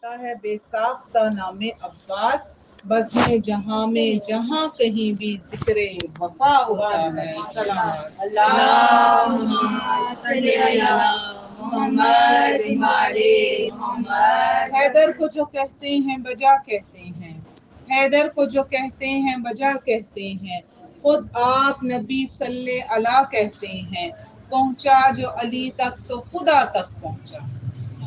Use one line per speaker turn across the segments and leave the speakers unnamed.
ہوتا ہے بے ساختہ نام عباس، بزم جہاں میں جہاں کہیں بھی ذکر وفا ہوتا ہے۔ سلام
اللہم صلی علی محمد وعلی محمد۔
حیدر کو جو کہتے ہیں بجا کہتے ہیں، حیدر کو جو کہتے ہیں بجا کہتے ہیں، خود آپ نبی صلی اللہ کہتے ہیں، پہنچا جو علی تک تو خدا تک پہنچا،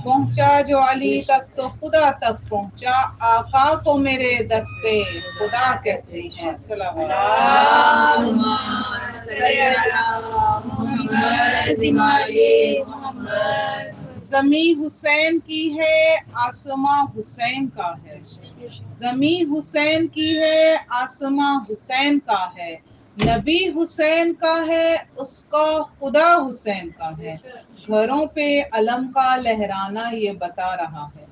پہنچا جو علی تک تو خدا تک پہنچا، آقا کو میرے دستے خدا کہتے ہیں۔ سلام
اللہم صلی علی محمد وعلی محمد۔
زمیں حسین کی ہے آسماں حسین کا ہے، زمیں حسین کی ہے آسماں حسین کا ہے، نبی حسین کا ہے اس کا خدا حسین کا ہے، گھروں پہ علم کا لہرانا یہ بتا رہا ہے،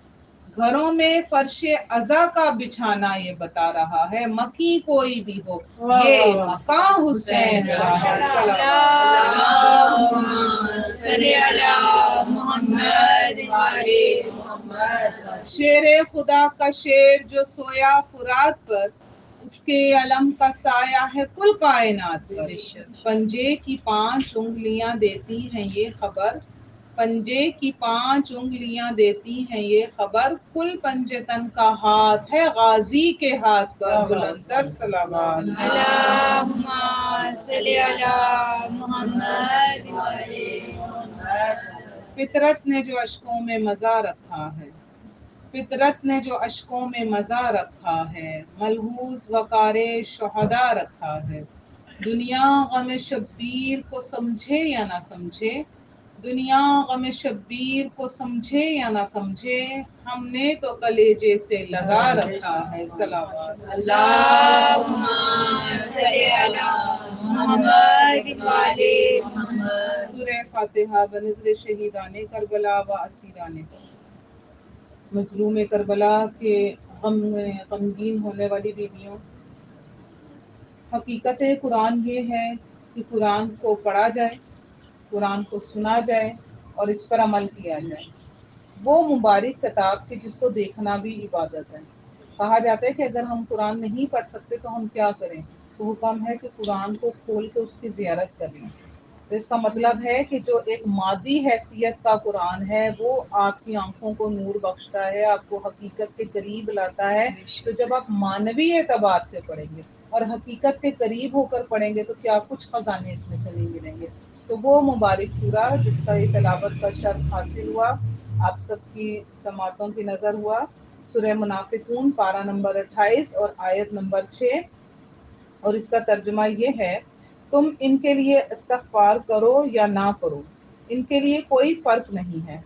گھروں میں فرش عزا کا بچھانا یہ بتا رہا ہے، مکی کوئی بھی ہو یہ مقام حسین کا ہے۔
اللہم صلی علی محمد وعلی محمد۔
شیر خدا کا شیر جو سویا فرات پر، اس کے علم کا سایہ ہے کل کائنات پر، پنجے کی 5 انگلیاں دیتی ہیں یہ خبر، پنجے کی 5 انگلیاں دیتی ہیں یہ خبر، کل پنجتن کا ہاتھ ہے غازی کے ہاتھ پر، بلند تر صلوات۔
اللہم صلی علی محمد وعلی محمد۔
فطرت نے جو اشکوں میں مزہ رکھا ہے، فطرت نے جو اشکوں میں مزہ رکھا ہے، ملحوظ وقار شہداء رکھا ہے، دنیا غم شبیر کو سمجھے یا نہ سمجھے، دنیا غم شبیر کو سمجھے یا نہ سمجھے، ہم نے تو کلیجے سے لگا رکھا ہے۔ صلوات۔
اللہم صلی علی محمد وعلی محمد۔
سورہ فاتحہ بنظر شہیدان کربلا و اسیران مظلوم کربلا کے غمگین ہونے والی بیویوں، حقیقت قرآن یہ ہے کہ قرآن کو پڑھا جائے، قرآن کو سنا جائے اور اس پر عمل کیا جائے۔ وہ مبارک کتاب کہ جس کو دیکھنا بھی عبادت ہے۔ کہا جاتا ہے کہ اگر ہم قرآن نہیں پڑھ سکتے تو ہم کیا کریں، تو حکم ہے کہ قرآن کو کھول کے اس کی زیارت کریں۔ تو اس کا مطلب ہے کہ جو ایک مادی حیثیت کا قرآن ہے وہ آپ کی آنکھوں کو نور بخشتا ہے، آپ کو حقیقت کے قریب لاتا ہے۔ تو جب آپ مانوی اعتبار سے پڑھیں گے اور حقیقت کے قریب ہو کر پڑھیں گے تو کیا کچھ خزانے اس میں سے نہیں ملیں گے۔ تو وہ مبارک سورہ جس کا یہ تلاوت کا شرف حاصل ہوا، آپ سب کی سماعتوں کی نظر ہوا، سورہ منافقون پارہ نمبر 28 اور آیت نمبر 6، اور اس کا ترجمہ یہ ہے: تم ان کے لیے استغفار کرو یا نہ کرو، ان کے لیے کوئی فرق نہیں ہے،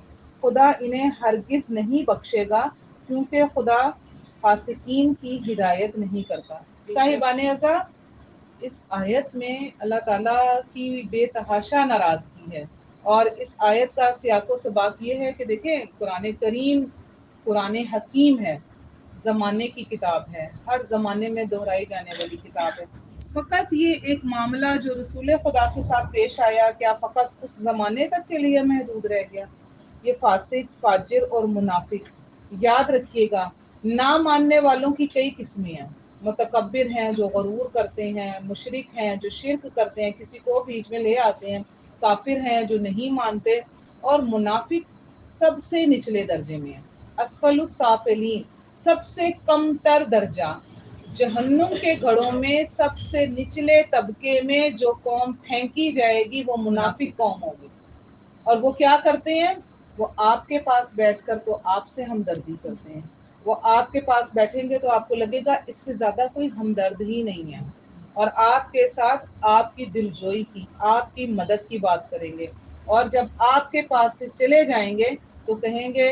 خدا انہیں ہرگز نہیں بخشے گا کیونکہ خدا فاسقین کی ہدایت نہیں کرتا۔ صاحبان عزا، اس آیت میں اللہ تعالیٰ کی بے تحاشا ناراضگی ہے، اور اس آیت کا سیاق و سباق یہ ہے کہ دیکھیں قرآن کریم قرآن حکیم ہے، زمانے کی کتاب ہے، ہر زمانے میں دہرائی جانے والی کتاب ہے۔ فقط یہ ایک معاملہ جو رسول خدا کے ساتھ پیش آیا، کیا فقط اس زمانے تک کے لیے محدود رہ گیا؟ یہ فاسق، فاجر اور منافق، یاد رکھیے گا، نہ ماننے والوں کی کئی قسمیں ہیں۔ متکبر ہیں جو غرور کرتے ہیں، مشرک ہیں جو شرک کرتے ہیں، کسی کو بیچ میں لے آتے ہیں، کافر ہیں جو نہیں مانتے، اور منافق سب سے نچلے درجے میں ہیں، اسفل السافلین، سب سے کم تر درجہ، جہنم کے گھڑوں میں سب سے نچلے طبقے میں جو قوم پھینکی جائے گی وہ منافق قوم ہوگی۔ اور وہ کیا کرتے ہیں؟ وہ آپ کے پاس بیٹھ کر تو آپ سے ہمدردی کرتے ہیں، وہ آپ کے پاس بیٹھیں گے تو آپ کو لگے گا اس سے زیادہ کوئی ہمدرد ہی نہیں ہے، اور آپ کے ساتھ آپ کی دلجوئی کی، آپ کی مدد کی بات کریں گے، اور جب آپ کے پاس سے چلے جائیں گے تو کہیں گے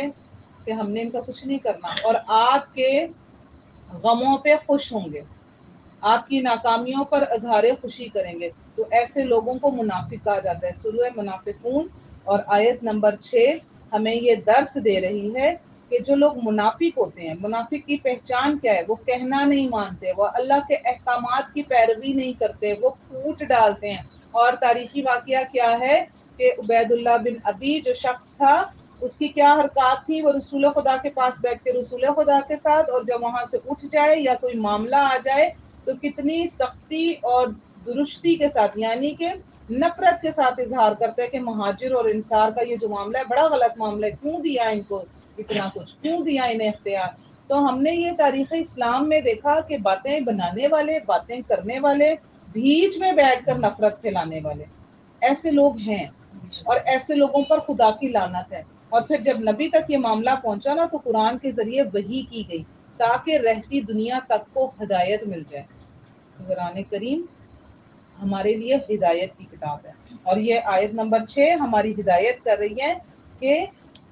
کہ ہم نے ان کا کچھ نہیں کرنا، اور آپ کے غموں پہ خوش ہوں گے، آپ کی ناکامیوں پر اظہار خوشی کریں گے۔ تو ایسے لوگوں کو منافق کہا جاتا ہے۔ سورہ منافقون اور آیت نمبر 6 ہمیں یہ درس دے رہی ہے کہ جو لوگ منافق ہوتے ہیں، منافق کی پہچان کیا ہے؟ وہ کہنا نہیں مانتے، وہ اللہ کے احکامات کی پیروی نہیں کرتے، وہ پھوٹ ڈالتے ہیں۔ اور تاریخی واقعہ کیا ہے کہ عبید اللہ بن ابی جو شخص تھا اس کی کیا حرکات تھی، وہ رسول خدا کے پاس بیٹھ کے رسول خدا کے ساتھ، اور جب وہاں سے اٹھ جائے یا کوئی معاملہ آ جائے تو کتنی سختی اور درستی کے ساتھ، یعنی کہ نفرت کے ساتھ اظہار کرتا ہے کہ مہاجر اور انصار کا یہ جو معاملہ ہے بڑا غلط معاملہ ہے، کیوں دیا ان کو اتنا کچھ، کیوں دیا انہیں اختیار۔ تو ہم نے یہ تاریخ اسلام میں دیکھا کہ باتیں بنانے والے، باتیں کرنے والے، بیچ میں بیٹھ کر نفرت پھیلانے والے ایسے لوگ ہیں، اور ایسے لوگوں پر خدا کی لعنت ہے۔ اور پھر جب نبی تک یہ معاملہ پہنچا نا تو قرآن کے ذریعے وحی کی گئی تاکہ رہتی دنیا تک کو ہدایت مل جائے۔ قرآن کریم ہمارے لیے ہدایت کی کتاب ہے، اور یہ آیت نمبر 6 ہماری ہدایت کر رہی ہے کہ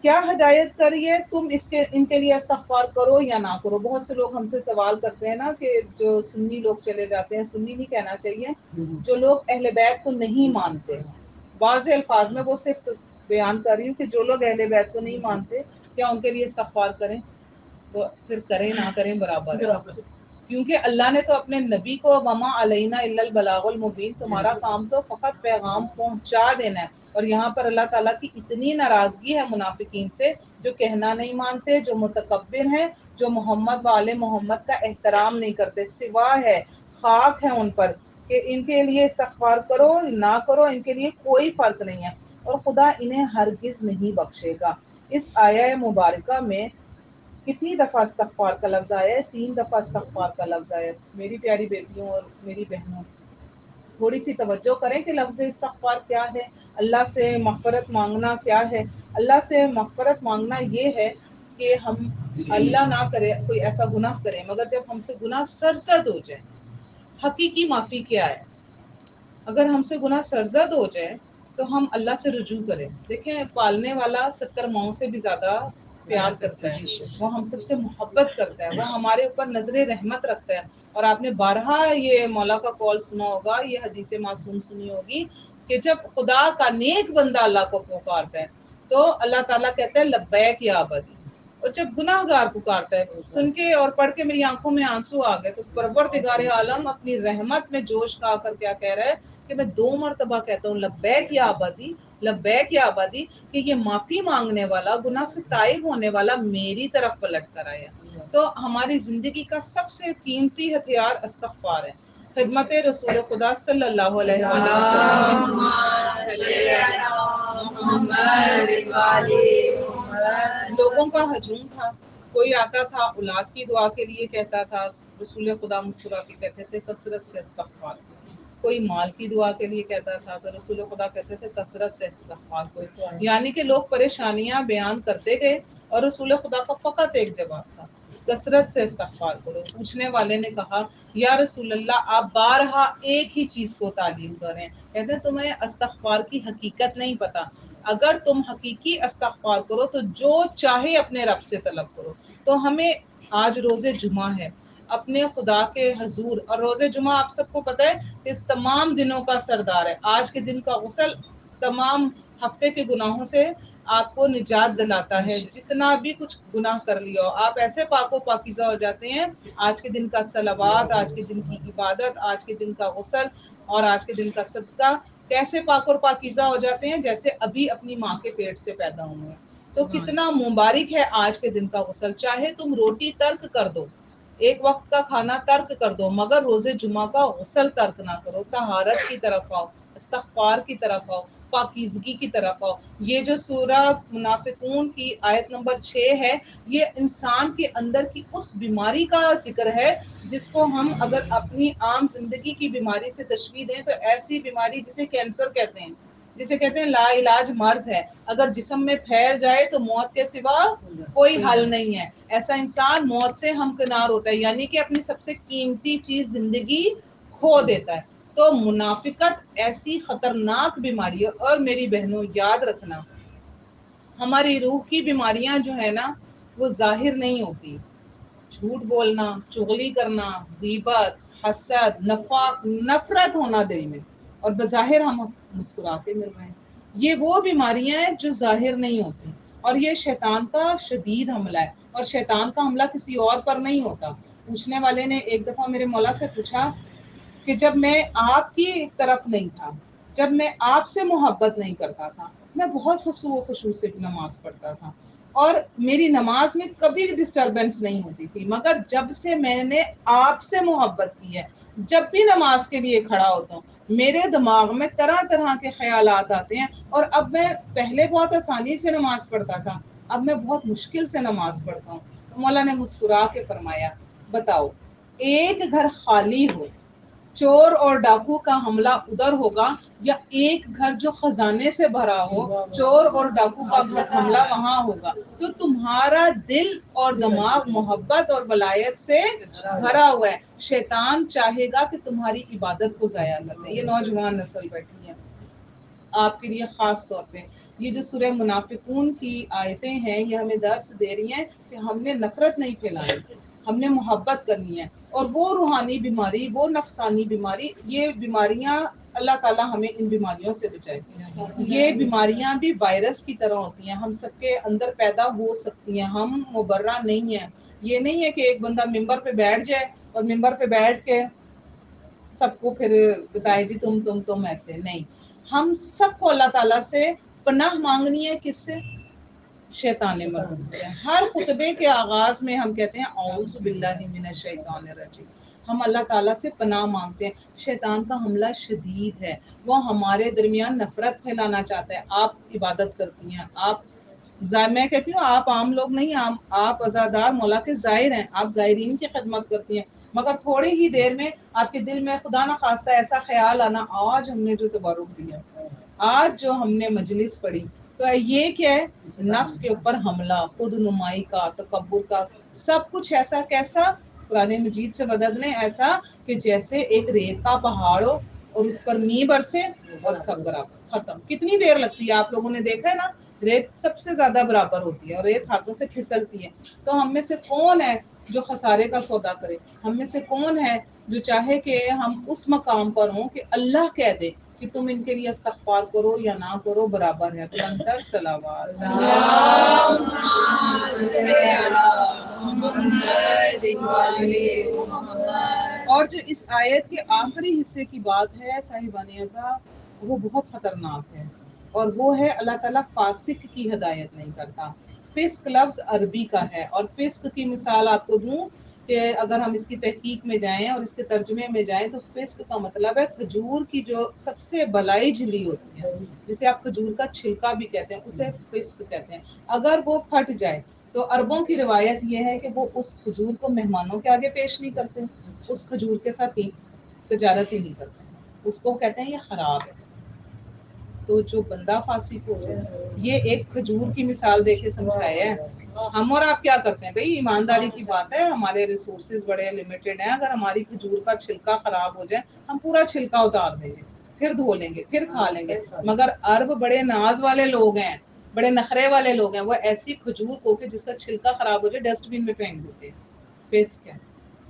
کیا ہدایت کر رہی ہے، تم ان کے لیے استغفار کرو یا نہ کرو۔ بہت سے لوگ ہم سے سوال کرتے ہیں نا کہ جو سنی لوگ چلے جاتے ہیں، سنی نہیں کہنا چاہیے، جو لوگ اہل بیت کو نہیں مانتے، واضح الفاظ میں وہ صرف بیان کر رہی ہوں کہ جو لوگ اہل بیت کو نہیں مانتے کیا ان کے لیے استغفار کریں؟ تو پھر کریں نہ کریں برابر ہے، کیونکہ اللہ نے تو اپنے نبی کو وما علینا الا البلاغ المبین، تمہارا کام تو فقط پیغام پہنچا دینا ہے۔ اور یہاں پر اللہ تعالیٰ کی اتنی ناراضگی ہے منافقین سے جو کہنا نہیں مانتے، جو متکبر ہیں، جو محمد والے محمد کا احترام نہیں کرتے، سوا ہے خاک ہے ان پر کہ ان کے لیے استغفار کرو نہ کرو، ان کے لیے کوئی فرق نہیں ہے، اور خدا انہیں ہرگز نہیں بخشے گا۔ اس آیہ مبارکہ میں کتنی دفعہ استغفار کا لفظ آیا ہے؟ 3 دفعہ استغفار کا لفظ آیا ہے۔ میری پیاری بیٹیوں اور میری بہنوں، تھوڑی سی توجہ کریں کہ لفظ استغفار کیا ہے، اللہ سے مغفرت مانگنا کیا ہے۔ اللہ سے مغفرت مانگنا یہ ہے کہ ہم اللہ نہ کرے کوئی ایسا گناہ کریں، مگر جب ہم سے گناہ سرزد ہو جائے۔ حقیقی معافی کیا ہے؟ اگر ہم سے گناہ سرزد ہو جائے تو ہم اللہ سے رجوع کریں۔ دیکھیں، پالنے والا 70 ماؤں سے بھی زیادہ پیار کرتا ہے، وہ ہم سب سے محبت کرتا ہے، وہ ہمارے اوپر نظر رحمت رکھتا ہے۔ اور آپ نے بارہا یہ مولا کا قول سنا ہوگا، یہ حدیث معصوم سنی ہوگی کہ جب خدا کا نیک بندہ اللہ کو پکارتا ہے تو اللہ تعالیٰ کہتا ہے لبیک یا عبدی، اور جب گناہ گار پکارتا ہے سن کے اور پڑھ کے میری آنکھوں میں آنسو آ گئے، تو پروردگار عالم اپنی رحمت میں جوش کھا کر کیا کہہ رہا ہے کہ میں 2 مرتبہ کہتا ہوں لبیک یا عبدی، لبیک یا عبدی، کہ یہ معافی مانگنے والا، گناہ سے تائب ہونے والا میری طرف پلٹ کر آیا۔ تو ہماری زندگی کا سب سے قیمتی ہتھیار استغفار ہے، خدمت رسول خدا صلی اللہ علیہ وسلم۔ لوگوں کا ہجوم تھا، کوئی آتا تھا اولاد کی دعا کے لیے کہتا تھا، رسول خدا مسکرا کے کہتے تھے کثرت سے استغفار۔ کوئی مال کی دعا کے لیے کہتا تھا تو رسول خدا کہتے تھے کثرت سے استغفار کرو۔ یعنی کہ لوگ پریشانیاں بیان کرتے گئے اور رسول خدا کا فقط ایک جواب تھا، کثرت سے استغفار کرو۔ پوچھنے والے نے کہا یا رسول اللہ، آپ بارہا ایک ہی چیز کو تعلیم کریں، کہتے ہیں تمہیں استغفار کی حقیقت نہیں پتا، اگر تم حقیقی استغفار کرو تو جو چاہے اپنے رب سے طلب کرو۔ تو ہمیں آج روز جمعہ ہے، اپنے خدا کے حضور، اور روز جمعہ آپ سب کو پتہ ہے کہ اس تمام دنوں کا سردار ہے۔ آج کے دن کا غسل تمام ہفتے کے گناہوں سے آپ کو نجات دلاتا ہے، جتنا بھی کچھ گناہ کر لیا ہو آپ ایسے پاک و پاکیزہ ہو جاتے ہیں۔ آج کے دن کا صلوات، آج کے دن کی عبادت، آج کے دن کا غسل اور آج کے دن کا صدقہ کیسے پاک اور پاکیزہ ہو جاتے ہیں جیسے ابھی اپنی ماں کے پیٹ سے پیدا ہوئے ہیں۔ تو کتنا مبارک ہے آج کے دن کا غسل، چاہے تم روٹی ترک کر دو، ایک وقت کا کھانا ترک کر دو، مگر روز جمعہ کا غسل ترک نہ کرو، طہارت کی طرف آؤ، استغفار کی طرف آؤ، پاکیزگی کی طرف آؤ۔ یہ جو سورہ منافقون کی آیت نمبر 6 ہے، یہ انسان کے اندر کی اس بیماری کا ذکر ہے جس کو ہم اگر اپنی عام زندگی کی بیماری سے تشبیہ دیں تو ایسی بیماری جسے کینسر کہتے ہیں، جسے کہتے ہیں لا علاج مرض ہے، اگر جسم میں پھیل جائے تو موت کے سوا کوئی حل نہیں ہے۔ ایسا انسان موت سے ہمکنار ہوتا ہے، یعنی کہ اپنی سب سے قیمتی چیز زندگی کھو دیتا ہے۔ تو منافقت ایسی خطرناک بیماری ہے، اور میری بہنوں یاد رکھنا ہماری روح کی بیماریاں جو ہے نا وہ ظاہر نہیں ہوتی، جھوٹ بولنا، چغلی کرنا، غیبت، حسد، نفرت ہونا دل میں، اور بظاہر ہم مسکراتے مل رہے ہیں، یہ وہ بیماریاں ہیں جو ظاہر نہیں ہوتی، اور یہ شیطان کا شدید حملہ ہے، اور شیطان کا حملہ کسی اور پر نہیں ہوتا۔ پوچھنے والے نے ایک دفعہ میرے مولا سے پوچھا کہ جب میں آپ کی طرف نہیں تھا، جب میں آپ سے محبت نہیں کرتا تھا، میں بہت خشوع و خشوع سے نماز پڑھتا تھا اور میری نماز میں کبھی ڈسٹربنس نہیں ہوتی تھی، مگر جب سے میں نے آپ سے محبت کی ہے، جب بھی نماز کے لیے کھڑا ہوتا ہوں میرے دماغ میں طرح طرح کے خیالات آتے ہیں، اور اب میں پہلے بہت آسانی سے نماز پڑھتا تھا، اب میں بہت مشکل سے نماز پڑھتا ہوں۔ تو مولا نے مسکرا کے فرمایا، بتاؤ ایک گھر خالی ہو، چور اور ڈاکو کا حملہ ادھر ہوگا، یا ایک گھر جو خزانے سے بھرا ہو، چور اور ڈاکو کا حملہ وہاں ہوگا؟ تو تمہارا دل اور دماغ محبت اور ولایت سے بھرا ہوا ہے، شیطان چاہے گا کہ تمہاری عبادت کو ضائع کر دے۔ یہ نوجوان نسل بیٹھی ہے آپ کے لیے خاص طور پہ، یہ جو سورہ منافقون کی آیتیں ہیں یہ ہمیں درس دے رہی ہیں کہ ہم نے نفرت نہیں پھیلانی، ہم نے محبت کرنی ہے، اور وہ روحانی بیماری، وہ نفسانی بیماری، یہ بیماریاں اللہ تعالیٰ ہمیں ان بیماریوں سے بچائے۔ یہ بیماریاں بھی وائرس کی طرح ہوتی ہیں، ہم سب کے اندر پیدا ہو سکتی ہیں، ہم مبرہ نہیں ہیں۔ یہ نہیں ہے کہ ایک بندہ ممبر پہ بیٹھ جائے اور ممبر پہ بیٹھ کے سب کو پھر بتائے جی تم ایسے نہیں۔ ہم سب کو اللہ تعالیٰ سے پناہ مانگنی ہے، کس سے؟ شیطان مردود سے۔ ہر خطبے کے آغاز میں ہم کہتے ہیں اعوذ باللہ من الشیطان الرجیم، ہم اللہ تعالیٰ سے پناہ مانگتے ہیں۔ شیطان کا حملہ شدید ہے، وہ ہمارے درمیان نفرت پھیلانا چاہتا ہے۔ آپ عبادت کرتی ہیں، میں کہتی ہوں آپ عام لوگ نہیں، آپ عزادار مولا کے زائر ہیں، آپ زائرین کی خدمت کرتی ہیں، مگر تھوڑی ہی دیر میں آپ کے دل میں خدا نہ خواستہ ایسا خیال آنا، آج ہم نے جو تبرک دیا، آج جو ہم نے مجلس پڑھی، تو یہ کیا ہے؟ نفس کے اوپر حملہ، خود نمائی کا، تکبر کا، سب کچھ ایسا کیسا؟ قرآن مجید سے مدد لیں، ایسا کہ جیسے ایک ریت کا پہاڑ ہو اور اس پر می برسے اور سب برابر، ختم۔ کتنی دیر لگتی ہے؟ آپ لوگوں نے دیکھا ہے نا، ریت سب سے زیادہ برابر ہوتی ہے اور ریت ہاتھوں سے پھسلتی ہے۔ تو ہم میں سے کون ہے جو خسارے کا سودا کرے؟ ہم میں سے کون ہے جو چاہے کہ ہم اس مقام پر ہوں کہ اللہ کہہ دے کہ تم ان کے لیے استغفار کرو یا نہ کرو برابر ہے؟ بلندر صلوات۔ اور جو اس آیت کے آخری حصے کی بات ہے صاحبان عزا، وہ بہت خطرناک ہے، اور وہ ہے اللہ تعالیٰ فاسق کی ہدایت نہیں کرتا۔ فسق لفظ عربی کا ہے، اور فسق کی مثال آپ کو دوں کہ اگر ہم اس کی تحقیق میں جائیں اور اس کے ترجمے میں جائیں تو فسق کا مطلب ہے کھجور کی جو سب سے بلائی جھلی ہوتی ہے، جسے آپ کھجور کا چھلکا بھی کہتے ہیں، اسے فسق کہتے ہیں۔ اگر وہ پھٹ جائے تو عربوں کی روایت یہ ہے کہ وہ اس کھجور کو مہمانوں کے آگے پیش نہیں کرتے، اس کھجور کے ساتھ تجارت ہی نہیں کرتے، اس کو کہتے ہیں یہ خراب ہے۔ تو جو بندہ فاسق ہو جائے، یہ ایک کھجور کی مثال دے کے سمجھایا ہے۔ ہم اور آپ کیا کرتے ہیں بھئی؟ ایمانداری کی بات ہے، ہمارے ریسورسز بڑے لیمیٹڈ ہیں، اگر ہماری کھجور کا چھلکا خراب ہو جائے ہم پورا چھلکا اتار دیں گے، پھر دھو لیں گے، پھر کھا لیں گے۔ مگر عرب بڑے ناز والے لوگ ہیں، بڑے نخرے والے لوگ ہیں، وہ ایسی کھجور کو کہ جس کا چھلکا خراب ہو جائے ڈسٹ بن میں پھینک دیتے ہیں۔ فسق ہے،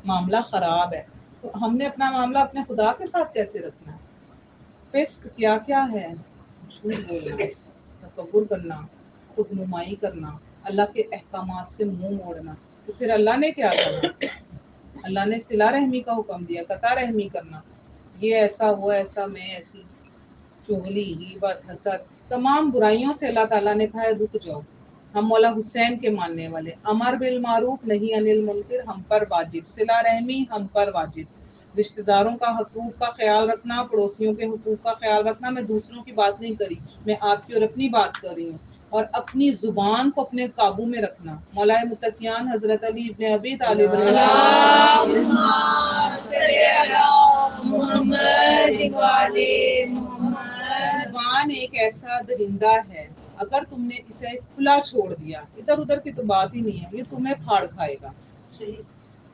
معاملہ خراب ہے۔ تو ہم نے اپنا معاملہ اپنے خدا کے ساتھ کیسے رکھنا ہے؟ فسق کیا کیا ہے؟ جھوٹ بولنا، تکبر کرنا، خود نمائی کرنا، اللہ کے احکامات سے منہ موڑنا۔ تو پھر اللہ نے کیا کہا؟ اللہ نے صلہ رحمی کا حکم دیا، قطع رحمی کرنا، یہ ایسا وہ ایسا، میں ایسی، چغلی، غیبت، حسد، تمام برائیوں سے اللہ تعالیٰ نے کہا ہے رک جاؤ۔ ہم مولا حسین کے ماننے والے، امر بالمعروف نہی عن المنکر ہم پر واجب، صلہ رحمی ہم پر واجب، رشتہ داروں کا حقوق کا خیال رکھنا، پڑوسیوں کے حقوق کا خیال رکھنا۔ میں دوسروں کی بات نہیں کری، میں آپ کی اور اپنی بات کر رہی ہوں، اور اپنی زبان کو اپنے قابو میں رکھنا۔ مولا متقیان حضرت علی ابن ابی طالب زبان ایک ایسا درندہ ہے، اگر تم نے اسے کھلا چھوڑ دیا، ادھر ادھر کی تو بات ہی نہیں ہے، یہ تمہیں پھاڑ کھائے گا۔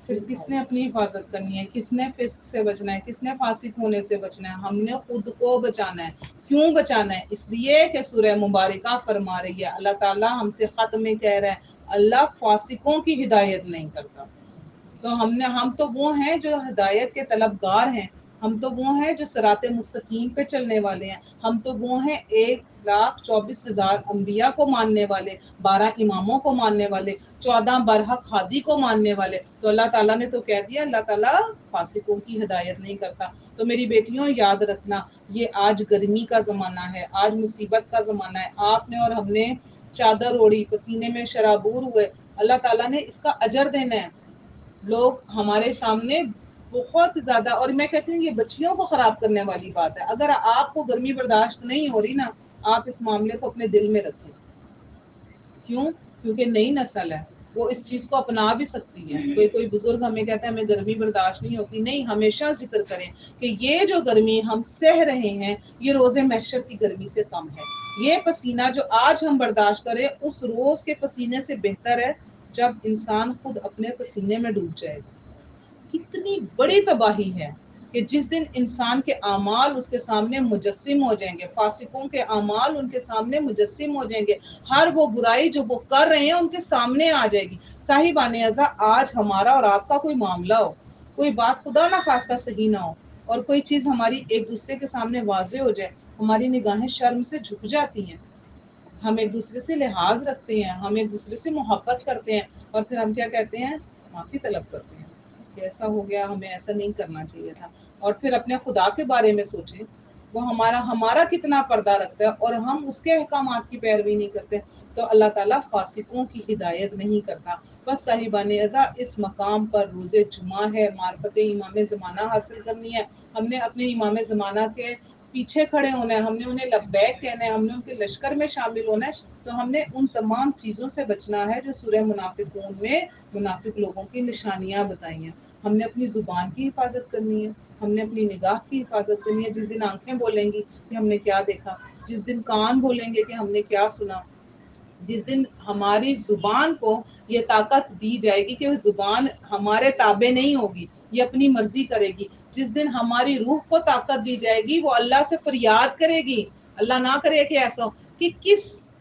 پھر کس نے اپنی حفاظت کرنی ہے؟ کس نے فسق سے بچنا ہے؟ کس نے فاسق ہونے سے بچنا ہے؟ ہم نے خود کو بچانا ہے۔ کیوں بچانا ہے؟ اس لیے کہ سورہ مبارکہ فرما رہی ہے، اللہ تعالیٰ ہم سے خط میں کہہ رہا ہے اللہ فاسقوں کی ہدایت نہیں کرتا۔ تو ہم تو وہ ہیں جو ہدایت کے طلبگار ہیں، ہم تو وہ ہیں جو صراط مستقیم پہ چلنے والے ہیں، ہم تو وہ ہیں 1,24,000 انبیاء کو ماننے والے، 12 اماموں کو ماننے والے، 14 برحق ہادی کو ماننے والے۔ تو اللہ تعالیٰ نے تو کہہ دیا اللہ تعالیٰ فاسقوں کی ہدایت نہیں کرتا۔ تو میری بیٹیوں یاد رکھنا، یہ آج گرمی کا زمانہ ہے، آج مصیبت کا زمانہ ہے، آپ نے اور ہم نے چادر اوڑی، پسینے میں شرابور ہوئے، اللہ تعالیٰ نے اس کا اجر دینا ہے۔ لوگ ہمارے سامنے بہت زیادہ، اور میں کہتی ہوں یہ بچیوں کو خراب کرنے والی بات ہے۔ اگر آپ کو گرمی برداشت نہیں ہو رہی نا، آپ اس معاملے کو اپنے دل میں رکھیں۔ کیوں؟ کیونکہ نئی نسل ہے، وہ اس چیز کو اپنا بھی سکتی ہے۔ کوئی بزرگ ہمیں کہتا ہے ہمیں گرمی برداشت نہیں ہوتی، نہیں، ہمیشہ ذکر کریں کہ یہ جو گرمی ہم سہ رہے ہیں یہ روز محشر کی گرمی سے کم ہے۔ یہ پسینہ جو آج ہم برداشت کریں اس روز کے پسینے سے بہتر ہے جب انسان خود اپنے پسینے میں ڈوب جائے گا۔ کتنی بڑی تباہی ہے کہ جس دن انسان کے اعمال اس کے سامنے مجسم ہو جائیں گے، فاسقوں کے اعمال ان کے سامنے مجسم ہو جائیں گے، ہر وہ برائی جو وہ کر رہے ہیں ان کے سامنے آ جائے گی۔ صاحبان ازا، آج ہمارا اور آپ کا کوئی معاملہ ہو، کوئی بات خدا نہ خواستہ صحیح نہ ہو، اور کوئی چیز ہماری ایک دوسرے کے سامنے واضح ہو جائے، ہماری نگاہیں شرم سے جھک جاتی ہیں، ہم ایک دوسرے سے لحاظ رکھتے ہیں، ہم ایک دوسرے سے محبت کرتے ہیں، اور پھر ہم کیا کہتے ہیں؟ معافی طلب کرتے ہیں کہ ایسا ہو گیا، ہمیں ایسا نہیں کرنا چاہیے تھا۔ اور پھر اپنے خدا کے بارے میں سوچیں، وہ ہمارا کتنا پردہ رکھتا ہے اور ہم اس کے احکامات کی پیروی نہیں کرتے۔ تو اللہ تعالیٰ فاسقوں کی ہدایت نہیں کرتا۔ بس صاحبان ازا، اس مقام پر روز جمعہ ہے، معرفت امام زمانہ حاصل کرنی ہے، ہم نے اپنے امام زمانہ کے پیچھے کھڑے ہونا ہے، ہم نے انہیں لبیک کہنا ہے، ہم نے ان کے لشکر میں شامل ہونا ہے۔ تو ہم نے ان تمام چیزوں سے بچنا ہے جو سورہ منافقون میں منافق لوگوں کی نشانیاں بتائی ہیں۔ ہم نے اپنی زبان کی حفاظت کرنی ہے، ہم نے اپنی نگاہ کی حفاظت کرنی ہے، جس دن آنکھیں بولیں گی کہ ہم نے کیا دیکھا، جس دن کان بولیں گے کہ ہم نے کیا سنا، جس دن ہماری زبان کو یہ طاقت دی جائے گی کہ وہ زبان ہمارے تابع نہیں ہوگی، یہ اپنی مرضی کرے گی، جس دن ہماری روح کو طاقت دی جائے گی وہ اللہ سے فریاد کرے گی، اللہ نہ کرے کہ ایسا ہو کہ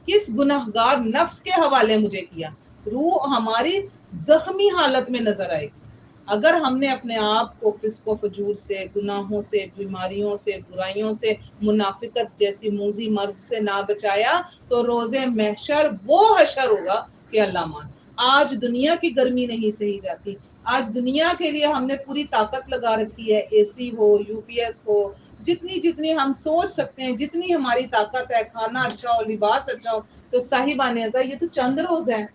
کس گناہگار نفس کے حوالے مجھے کیا، روح ہماری زخمی حالت میں نظر آئے گی۔ اگر ہم نے اپنے آپ کو فسق و فجور سے، گناہوں سے، بیماریوں سے، برائیوں سے، منافقت جیسی موذی مرض سے نہ بچایا تو روز محشر وہ حشر ہوگا کہ اللہ مان۔ آج دنیا کی گرمی نہیں سہی جاتی، آج دنیا کے لیے ہم نے پوری طاقت لگا رکھی ہے، اے سی ہو، یو پی ایس ہو، جتنی ہم سوچ سکتے ہیں، جتنی ہماری طاقت ہے، کھانا اچھا ہو، لباس اچھا ہو۔ تو صاحبان ازا، یہ تو چند روز ہیں،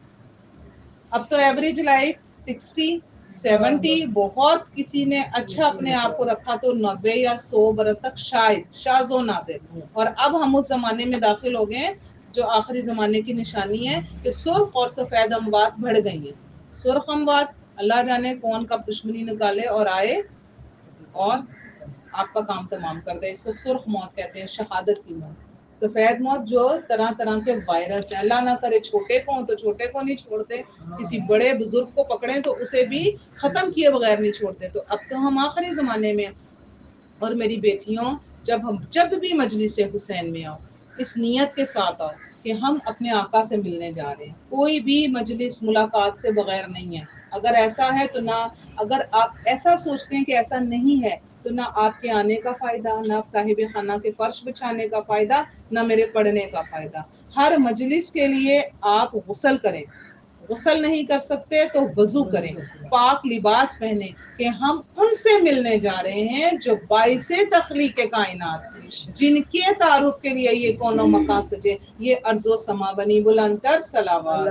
اب تو ایوریج لائف 60 70، بہت کسی نے اچھا اپنے آپ کو رکھا تو 90 یا 100 برس تک، شاید شاذ و نادر۔ اور اب ہم اس زمانے میں داخل ہو گئے ہیں جو آخری زمانے کی نشانی ہے کہ سرخ اور سفید اموات بڑھ گئی ہیں۔ سرخ اموات اللہ جانے کون کب دشمنی نکالے اور آئے اور آپ کا کام تمام کر دے، اس کو سرخ موت کہتے ہیں، شہادت کی موت۔ سفید موت جو طرح طرح کے وائرس ہیں، اللہ نہ کرے چھوٹے کو تو چھوٹے کو نہیں چھوڑتے، کسی بڑے بزرگ کو پکڑیں تو اسے بھی ختم کیے بغیر نہیں چھوڑتے۔ تو اب تو ہم آخری زمانے میں، اور میری بیٹیوں جب بھی مجلس حسین میں آؤ اس نیت کے ساتھ آؤ کہ ہم اپنے آقا سے ملنے جا رہے ہیں، کوئی بھی مجلس ملاقات سے بغیر نہیں ہے۔ اگر ایسا ہے تو نہ، اگر آپ ایسا سوچتے ہیں کہ ایسا نہیں ہے تو نہ آپ کے آنے کا فائدہ، نہ صاحب خانہ کے فرش بچھانے کا فائدہ، نہ میرے پڑھنے کا فائدہ۔ ہر مجلس کے لیے آپ غسل کریں، غسل نہیں کر سکتے تو وضو کریں، پاک لباس پہنیں کہ ہم ان سے ملنے جا رہے ہیں جو باعث تخلیق کائنات ہیں، جن کے تعارف کے لیے یہ کون و مکان سجے، یہ ارض و سما بنی بلندر صلوات۔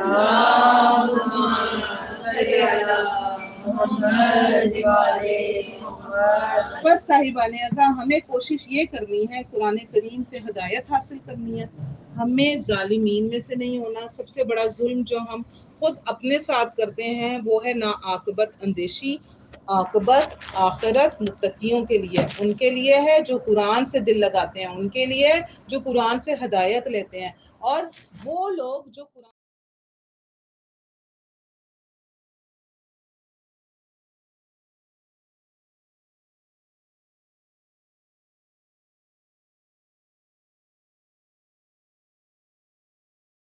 بس صاحبان ازا، ہمیں کوشش یہ کرنی ہے قرآن کریم سے ہدایت حاصل کرنی ہے، ہمیں ظالمین میں سے نہیں ہونا۔ سب سے بڑا ظلم جو ہم خود اپنے ساتھ کرتے ہیں وہ ہے ناعاقبت اندیشی۔ عاقبت آخرت متقیوں کے لیے، ان کے لیے ہے جو قرآن سے دل لگاتے ہیں، ان کے لیے جو قرآن سے ہدایت لیتے ہیں، اور وہ لوگ جو قرآن